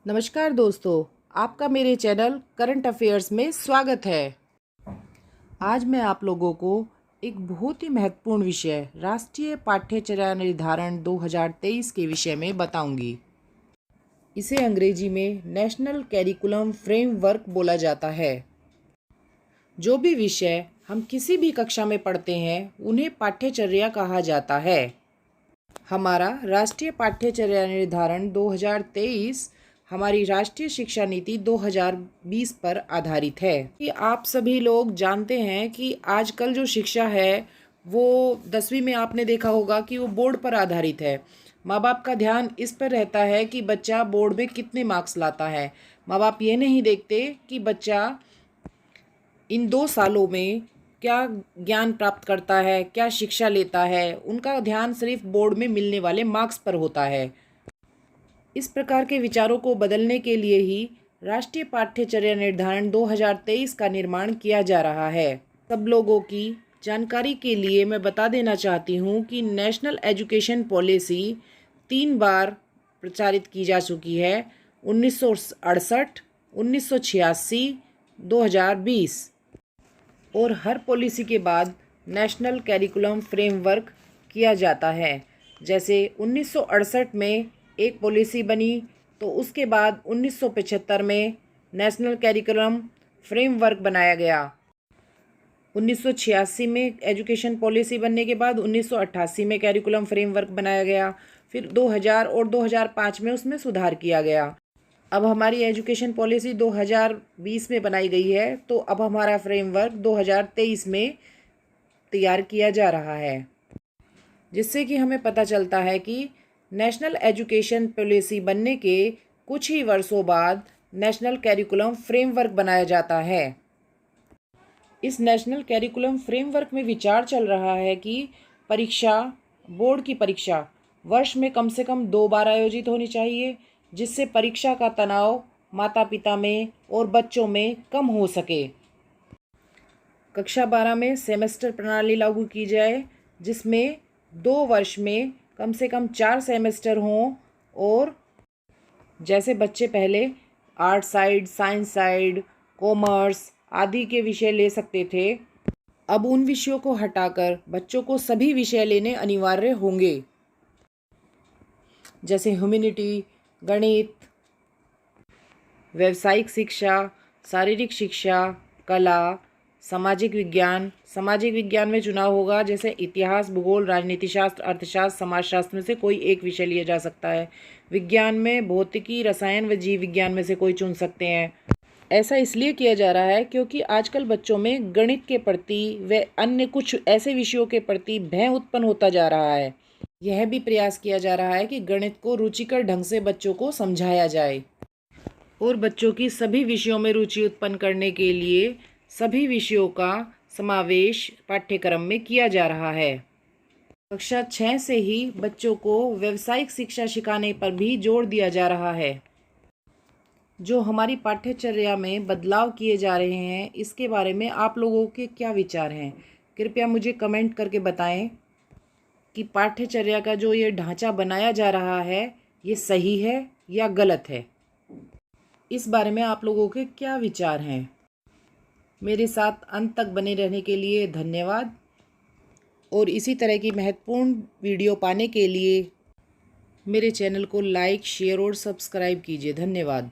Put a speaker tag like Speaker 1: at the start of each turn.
Speaker 1: नमस्कार दोस्तों, आपका मेरे चैनल करंट अफेयर्स में स्वागत है। आज मैं आप लोगों को एक बहुत ही महत्वपूर्ण विषय राष्ट्रीय पाठ्यचर्या निर्धारण 2023 के विषय में बताऊंगी। इसे अंग्रेजी में नेशनल कैरिकुलम फ्रेमवर्क बोला जाता है। जो भी विषय हम किसी भी कक्षा में पढ़ते हैं उन्हें पाठ्यचर्या कहा जाता है। हमारा राष्ट्रीय पाठ्यचर्या निर्धारण 2023 हमारी राष्ट्रीय शिक्षा नीति 2020 पर आधारित है। कि आप सभी लोग जानते हैं कि आजकल जो शिक्षा है वो 10वीं में आपने देखा होगा कि वो बोर्ड पर आधारित है। माँ बाप का ध्यान इस पर रहता है कि बच्चा बोर्ड में कितने मार्क्स लाता है। माँ बाप ये नहीं देखते कि बच्चा इन 2 सालों में क्या ज्ञान प्राप्त करता है, क्या शिक्षा लेता है। उनका ध्यान सिर्फ बोर्ड में मिलने वाले मार्क्स पर होता है। इस प्रकार के विचारों को बदलने के लिए ही राष्ट्रीय पाठ्यचर्या निर्धारण 2023 का निर्माण किया जा रहा है। सब लोगों की जानकारी के लिए मैं बता देना चाहती हूँ कि नेशनल एजुकेशन पॉलिसी 3 बार प्रचारित की जा चुकी है, 1968, 1986, 2020 और हर पॉलिसी के बाद नेशनल कैरिकुलम फ्रेमवर्क किया जाता है। जैसे 1968 में एक पॉलिसी बनी तो उसके बाद 1975 में नेशनल कैरिकुलम फ्रेमवर्क बनाया गया। 1986 में एजुकेशन पॉलिसी बनने के बाद 1988 में कैरिकुलम फ्रेमवर्क बनाया गया। फिर 2000 और 2005 में उसमें सुधार किया गया। अब हमारी एजुकेशन पॉलिसी 2020 में बनाई गई है, तो अब हमारा फ्रेमवर्क 2023 में तैयार किया जा रहा है, जिससे कि हमें पता चलता है कि नेशनल एजुकेशन पॉलिसी बनने के कुछ ही वर्षों बाद नेशनल कैरिकुलम फ्रेमवर्क बनाया जाता है। इस नेशनल कैरिकुलम फ्रेमवर्क में विचार चल रहा है कि बोर्ड की परीक्षा वर्ष में कम से कम 2 बार आयोजित होनी चाहिए, जिससे परीक्षा का तनाव माता पिता में और बच्चों में कम हो सके। कक्षा 12 में सेमेस्टर प्रणाली लागू की जाए, जिसमें 2 वर्ष में कम से कम 4 सेमेस्टर हों और जैसे बच्चे पहले art side, science side, commerce आदि के विषय ले सकते थे, अब उन विषयों को हटाकर बच्चों को सभी विषय लेने अनिवार्य होंगे। जैसे ह्यूमैनिटी, गणित, व्यावसायिक शिक्षा, शारीरिक शिक्षा, कला, सामाजिक विज्ञान में चुनाव होगा। जैसे इतिहास, भूगोल, राजनीति शास्त्र, अर्थशास्त्र, समाजशास्त्र में से कोई एक विषय लिया जा सकता है। विज्ञान में भौतिकी, रसायन व जीव विज्ञान में से कोई चुन सकते हैं। ऐसा इसलिए किया जा रहा है क्योंकि आजकल बच्चों में गणित के प्रति व अन्य कुछ ऐसे विषयों के प्रति भय उत्पन्न होता जा रहा है। यह भी प्रयास किया जा रहा है कि गणित को रुचिकर ढंग से बच्चों को समझाया जाए और बच्चों की सभी विषयों में रुचि उत्पन्न करने के लिए सभी विषयों का समावेश पाठ्यक्रम में किया जा रहा है। कक्षा 6 से ही बच्चों को व्यावसायिक शिक्षा सिखाने पर भी जोर दिया जा रहा है। जो हमारी पाठ्यचर्या में बदलाव किए जा रहे हैं, इसके बारे में आप लोगों के क्या विचार हैं? कृपया मुझे कमेंट करके बताएं कि पाठ्यचर्या का जो ये ढांचा बनाया जा रहा है ये सही है या गलत है। इस बारे में आप लोगों के क्या विचार हैं? मेरे साथ अंत तक बने रहने के लिए धन्यवाद और इसी तरह की महत्वपूर्ण वीडियो पाने के लिए मेरे चैनल को लाइक, शेयर और सब्सक्राइब कीजिए। धन्यवाद।